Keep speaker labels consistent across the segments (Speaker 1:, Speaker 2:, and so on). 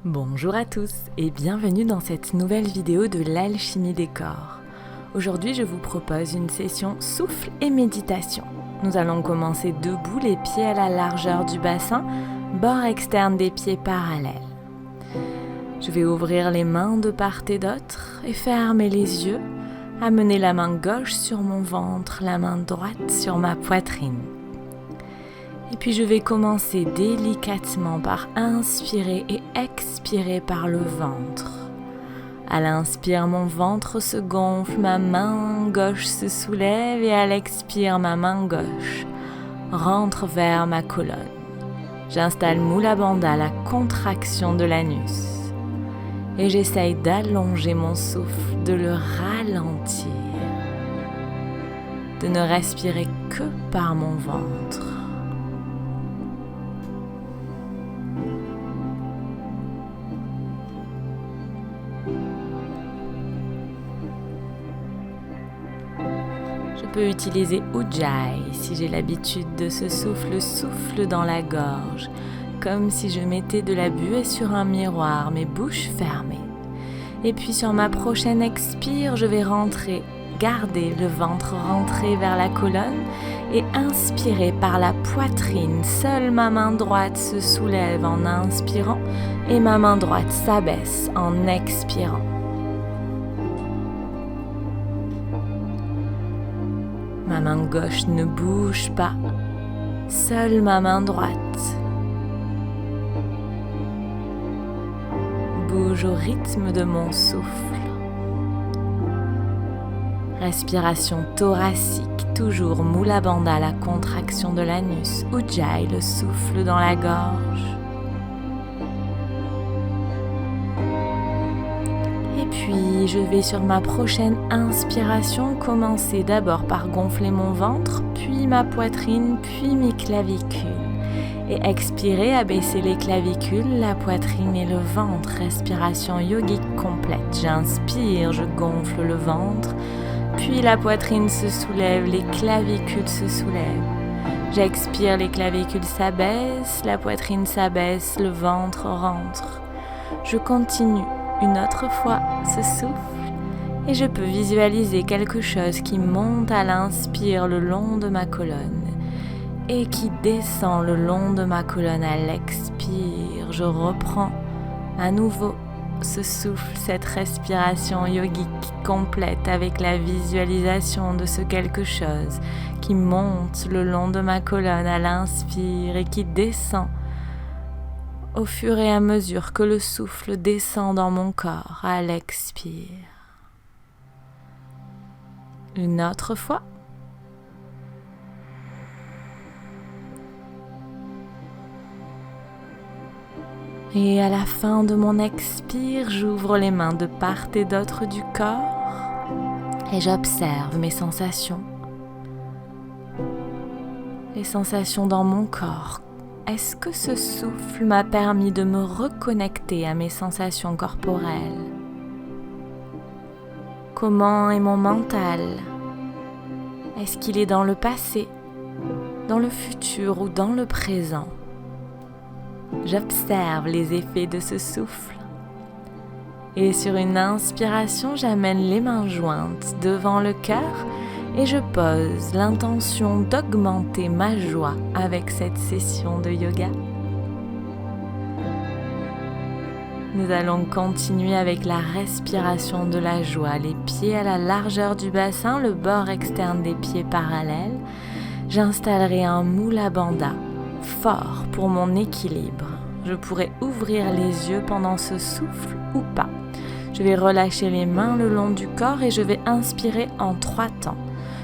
Speaker 1: Bonjour à tous et bienvenue dans cette nouvelle vidéo de l'alchimie des corps. Aujourd'hui, je vous propose une session souffle et méditation. Nous allons commencer debout, les pieds à la largeur du bassin, bord externe des pieds parallèles. Je vais ouvrir les mains de part et d'autre et fermer les yeux, amener la main gauche sur mon ventre, la main droite sur ma poitrine. Et puis je vais commencer délicatement par inspirer et expirer par le ventre. À l'inspire, mon ventre se gonfle, ma main gauche se soulève et à l'expire, ma main gauche rentre vers ma colonne. J'installe Mula Bandha, la contraction de l'anus. Et j'essaye d'allonger mon souffle, de le ralentir, de ne respirer que par mon ventre. Je peux utiliser Ujjayi si j'ai l'habitude de ce souffle dans la gorge, comme si je mettais de la buée sur un miroir, mes bouches fermées. Et puis sur ma prochaine expire, je vais garder le ventre rentré vers la colonne et inspirer par la poitrine. Seule ma main droite se soulève en inspirant et ma main droite s'abaisse en expirant. Ma main gauche ne bouge pas, seule ma main droite bouge au rythme de mon souffle. Respiration thoracique, toujours Mula Bandha, la contraction de l'anus, Ujjayi, le souffle dans la gorge. Et puis, je vais sur ma prochaine inspiration commencer d'abord par gonfler mon ventre, puis ma poitrine, puis mes clavicules. Et expirer, abaisser les clavicules, la poitrine et le ventre. Respiration yogique complète. J'inspire, je gonfle le ventre, puis la poitrine se soulève, les clavicules se soulèvent. J'expire, les clavicules s'abaissent, la poitrine s'abaisse, le ventre rentre. Je continue une autre fois ce souffle et je peux visualiser quelque chose qui monte à l'inspire le long de ma colonne et qui descend le long de ma colonne à l'expire. Je reprends à nouveau ce souffle, cette respiration yogique complète avec la visualisation de ce quelque chose qui monte le long de ma colonne à l'inspire et qui descend au fur et à mesure que le souffle descend dans mon corps à l'expire. Une autre fois. Et à la fin de mon expire, j'ouvre les mains de part et d'autre du corps et j'observe mes sensations. Les sensations dans mon corps. Est-ce que ce souffle m'a permis de me reconnecter à mes sensations corporelles? Comment est mon mental? Est-ce qu'il est dans le passé, dans le futur ou dans le présent? J'observe les effets de ce souffle. Et sur une inspiration, j'amène les mains jointes devant le cœur et je pose l'intention d'augmenter ma joie avec cette session de yoga. Nous allons continuer avec la respiration de la joie, les pieds à la largeur du bassin, le bord externe des pieds parallèles. J'installerai un Mula Bandha fort pour mon équilibre. Je pourrais ouvrir les yeux pendant ce souffle ou pas. Je vais relâcher les mains le long du corps et je vais inspirer en 3 temps.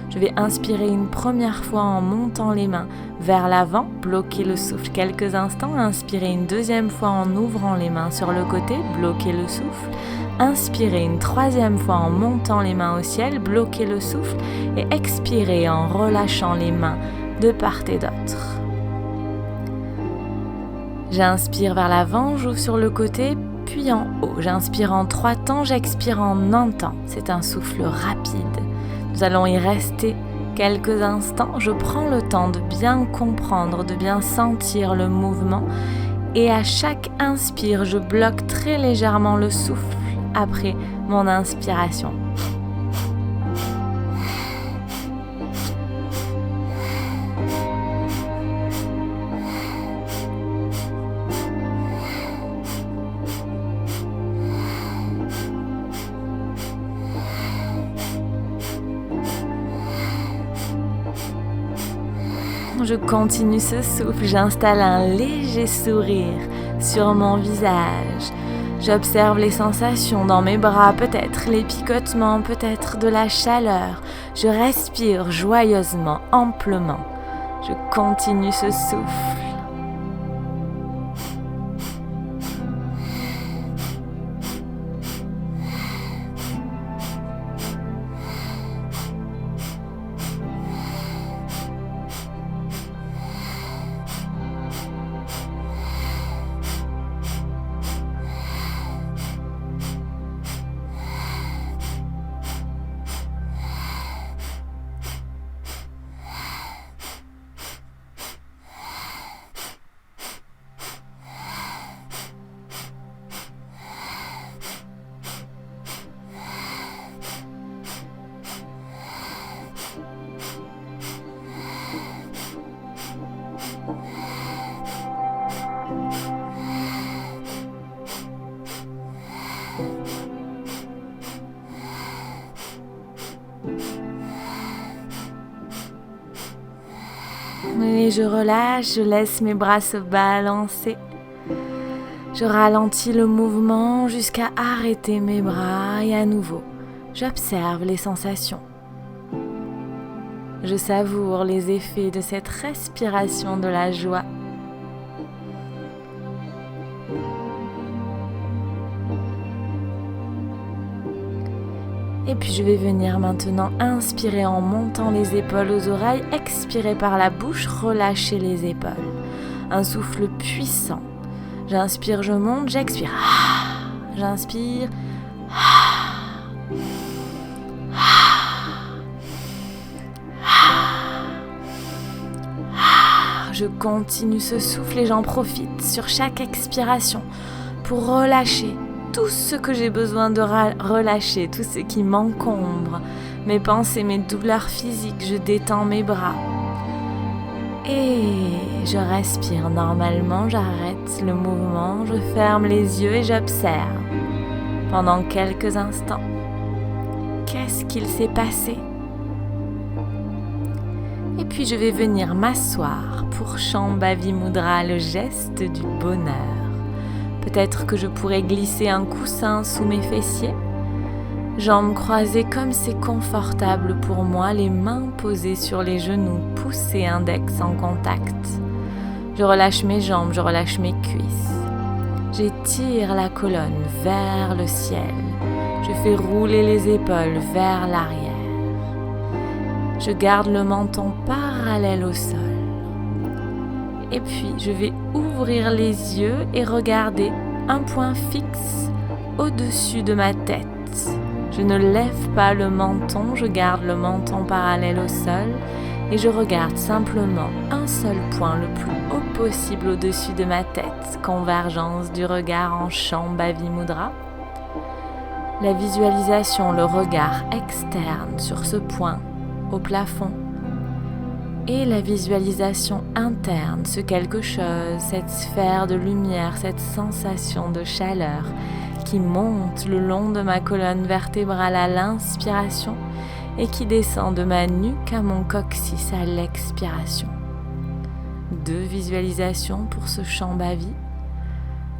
Speaker 1: Je vais inspirer une première fois en montant les mains vers l'avant, bloquer le souffle quelques instants, inspirer une deuxième fois en ouvrant les mains sur le côté, bloquer le souffle, inspirer une troisième fois en montant les mains au ciel, bloquer le souffle et expirer en relâchant les mains de part et d'autre. J'inspire vers l'avant, j'ouvre sur le côté, puis en haut. J'inspire en 3 temps, j'expire en 1 temps. C'est un souffle rapide. Nous allons y rester quelques instants. Je prends le temps de bien comprendre, de bien sentir le mouvement Et à chaque inspire, je bloque très légèrement le souffle après mon inspiration. Je continue ce souffle, j'installe un léger sourire sur mon visage. J'observe les sensations dans mes bras, peut-être les picotements, peut-être de la chaleur. Je respire joyeusement, amplement. Je continue ce souffle. Et je relâche, je laisse mes bras se balancer. Je ralentis le mouvement jusqu'à arrêter mes bras et à nouveau, j'observe les sensations. Je savoure les effets de cette respiration de la joie. Et puis je vais venir maintenant inspirer en montant les épaules aux oreilles, expirer par la bouche, relâcher les épaules. Un souffle puissant. J'inspire, je monte, j'expire. J'inspire. Je continue ce souffle et j'en profite sur chaque expiration pour relâcher tout ce que j'ai besoin de relâcher, tout ce qui m'encombre, mes pensées, mes douleurs physiques. Je détends mes bras et je respire normalement, j'arrête le mouvement, je ferme les yeux et j'observe pendant quelques instants. Qu'est-ce qu'il s'est passé? Et puis je vais venir m'asseoir pour Shambhavi Mudra, le geste du bonheur. Peut-être que je pourrais glisser un coussin sous mes fessiers, jambes croisées comme c'est confortable pour moi, les mains posées sur les genoux, pouce et index en contact. Je relâche mes jambes, je relâche mes cuisses. J'étire la colonne vers le ciel. Je fais rouler les épaules vers l'arrière. Je garde le menton parallèle au sol. Et puis, je vais ouvrir les yeux et regarder un point fixe au-dessus de ma tête. Je ne lève pas le menton, je garde le menton parallèle au sol et je regarde simplement un seul point le plus haut possible au-dessus de ma tête. Convergence du regard en Shambhavi Mudra. La visualisation, le regard externe sur ce point au plafond. Et la visualisation interne, ce quelque chose, cette sphère de lumière, cette sensation de chaleur qui monte le long de ma colonne vertébrale à l'inspiration et qui descend de ma nuque à mon coccyx à l'expiration. 2 visualisations pour ce Shambhavi.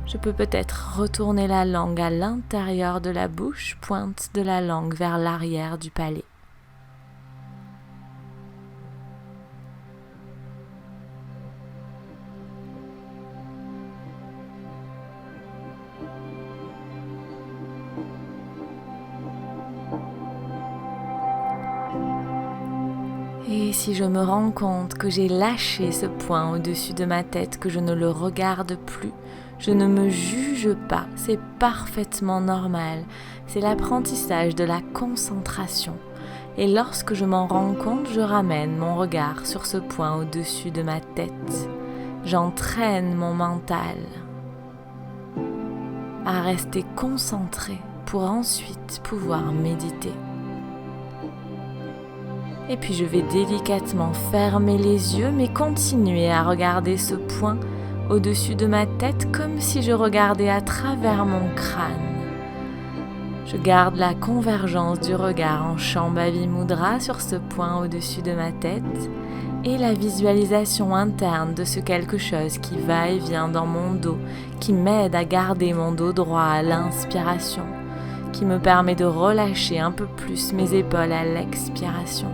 Speaker 1: Je peux peut-être retourner la langue à l'intérieur de la bouche, pointe de la langue vers l'arrière du palais. Et si je me rends compte que j'ai lâché ce point au-dessus de ma tête, que je ne le regarde plus, je ne me juge pas, c'est parfaitement normal. C'est l'apprentissage de la concentration. Et lorsque je m'en rends compte, je ramène mon regard sur ce point au-dessus de ma tête. J'entraîne mon mental. à rester concentré pour ensuite pouvoir méditer. Et puis je vais délicatement fermer les yeux mais continuer à regarder ce point au-dessus de ma tête comme si je regardais à travers mon crâne. Je garde la convergence du regard en Shambhavi Mudra sur ce point au-dessus de ma tête et la visualisation interne de ce quelque chose qui va et vient dans mon dos, qui m'aide à garder mon dos droit à l'inspiration, qui me permet de relâcher un peu plus mes épaules à l'expiration.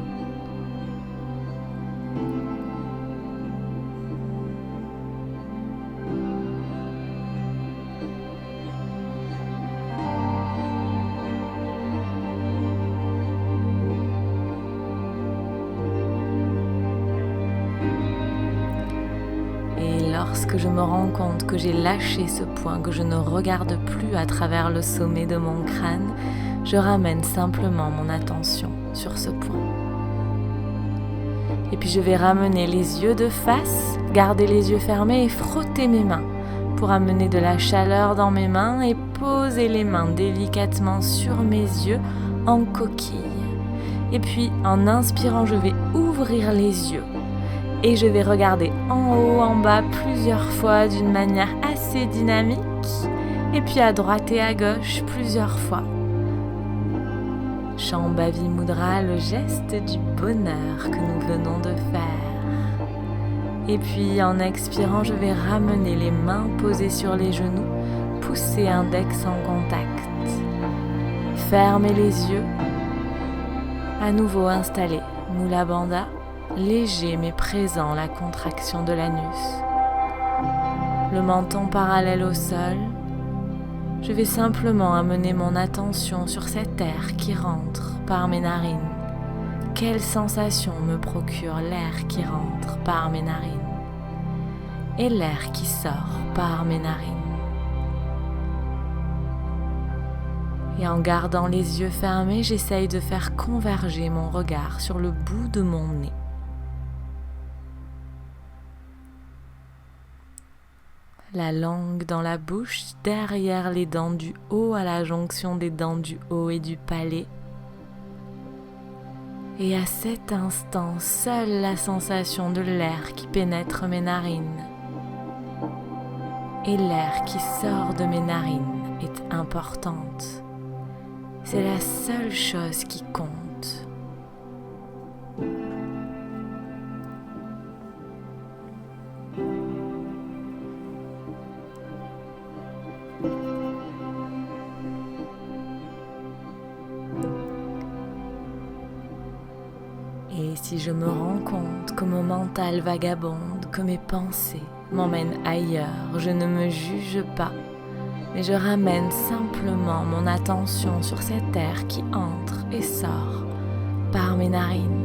Speaker 1: Lorsque je me rends compte que j'ai lâché ce point, que je ne regarde plus à travers le sommet de mon crâne, je ramène simplement mon attention sur ce point. Et puis je vais ramener les yeux de face, garder les yeux fermés et frotter mes mains pour amener de la chaleur dans mes mains et poser les mains délicatement sur mes yeux en coquille. Et puis en inspirant, je vais ouvrir les yeux. Et je vais regarder en haut, en bas plusieurs fois d'une manière assez dynamique. Et puis à droite et à gauche plusieurs fois. Shambhavi Mudra, le geste du bonheur que nous venons de faire. Et puis en expirant, je vais ramener les mains posées sur les genoux, pousser index en contact. Fermer les yeux. À nouveau installer Mula Bandha. Léger mais présent la contraction de l'anus. Le menton parallèle au sol. Je vais simplement amener mon attention sur cet air qui rentre par mes narines. Quelle sensation me procure l'air qui rentre par mes narines et l'air qui sort par mes narines. Et en gardant les yeux fermés, j'essaye de faire converger mon regard sur le bout de mon nez. La langue dans la bouche, derrière les dents du haut, à la jonction des dents du haut et du palais. Et à cet instant, seule la sensation de l'air qui pénètre mes narines et l'air qui sort de mes narines est importante. C'est la seule chose qui compte. Et si je me rends compte que mon mental vagabonde, que mes pensées m'emmènent ailleurs, je ne me juge pas, mais je ramène simplement mon attention sur cet air qui entre et sort par mes narines.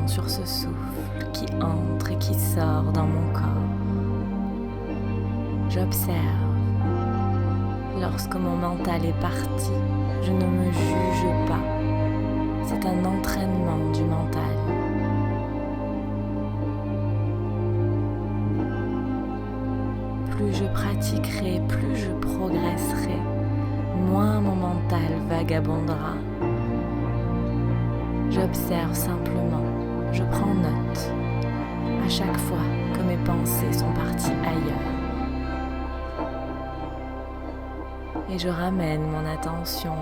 Speaker 1: Sur ce souffle qui entre et qui sort dans mon corps. J'observe. Lorsque mon mental est parti, je ne me juge pas. C'est un entraînement du mental. Plus je pratiquerai, plus je progresserai, moins mon mental vagabondera. J'observe simplement. Je prends note à chaque fois que mes pensées sont parties ailleurs. Et je ramène mon attention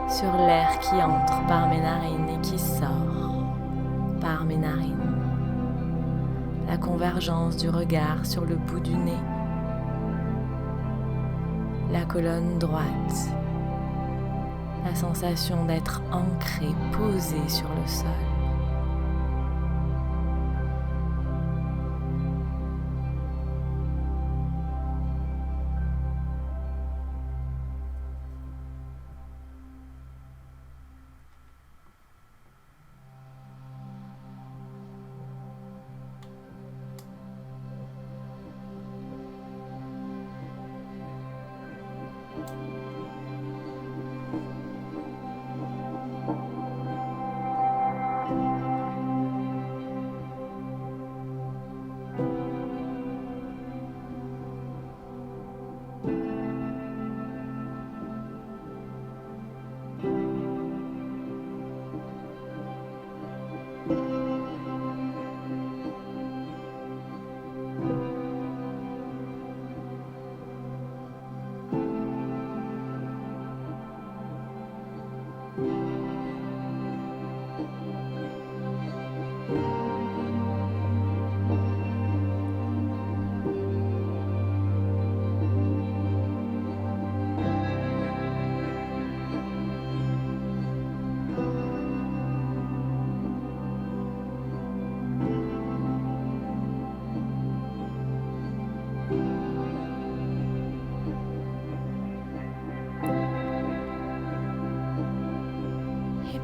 Speaker 1: sur l'air qui entre par mes narines et qui sort par mes narines. La convergence du regard sur le bout du nez, la colonne droite, la sensation d'être ancré, posé sur le sol.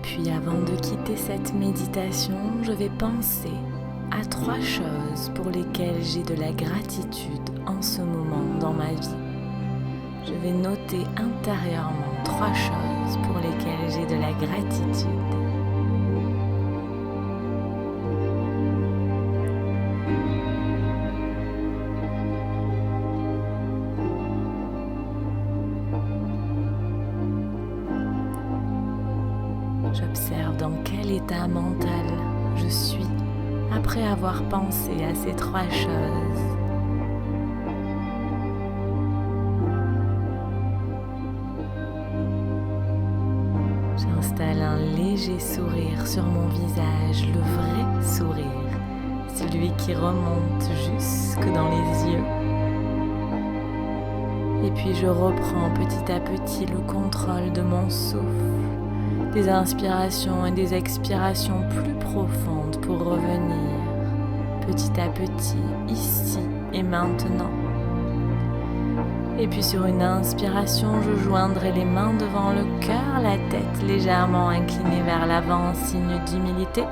Speaker 1: Puis avant de quitter cette méditation, je vais penser à 3 choses pour lesquelles j'ai de la gratitude en ce moment dans ma vie. Je vais noter intérieurement 3 choses pour lesquelles j'ai de la gratitude. J'observe dans quel état mental je suis après avoir pensé à ces 3 choses. J'installe un léger sourire sur mon visage, le vrai sourire, celui qui remonte jusque dans les yeux. Et puis je reprends petit à petit le contrôle de mon souffle. Des inspirations et des expirations plus profondes pour revenir petit à petit, ici et maintenant. Et puis sur une inspiration, je joindrai les mains devant le cœur, la tête légèrement inclinée vers l'avant en signe d'humilité.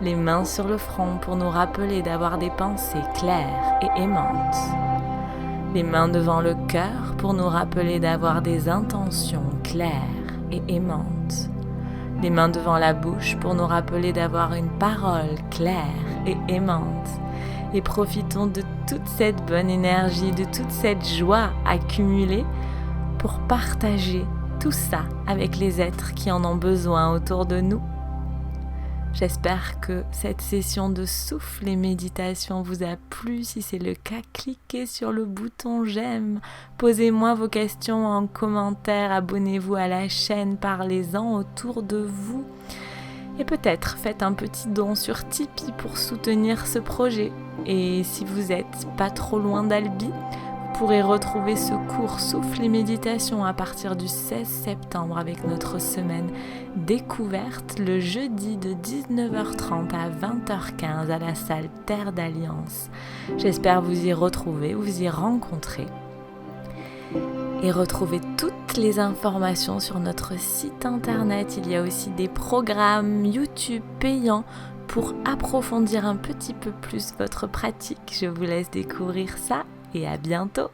Speaker 1: Les mains sur le front pour nous rappeler d'avoir des pensées claires et aimantes. Les mains devant le cœur pour nous rappeler d'avoir des intentions claires et aimante. Les mains devant la bouche pour nous rappeler d'avoir une parole claire et aimante. Et profitons de toute cette bonne énergie, de toute cette joie accumulée pour partager tout ça avec les êtres qui en ont besoin autour de nous. J'espère que cette session de souffle et méditation vous a plu. Si c'est le cas, cliquez sur le bouton j'aime. Posez-moi vos questions en commentaire. Abonnez-vous à la chaîne. Parlez-en autour de vous. Et peut-être faites un petit don sur Tipeee pour soutenir ce projet. Et si vous n'êtes pas trop loin d'Albi, vous pourrez retrouver ce cours Souffle et Méditation à partir du 16 septembre avec notre semaine découverte le jeudi de 19h30 à 20h15 à la salle Terre d'Alliance. J'espère vous y retrouver, vous y rencontrer. Et retrouvez toutes les informations sur notre site internet. Il y a aussi des programmes YouTube payants pour approfondir un petit peu plus votre pratique. Je vous laisse découvrir ça et à bientôt.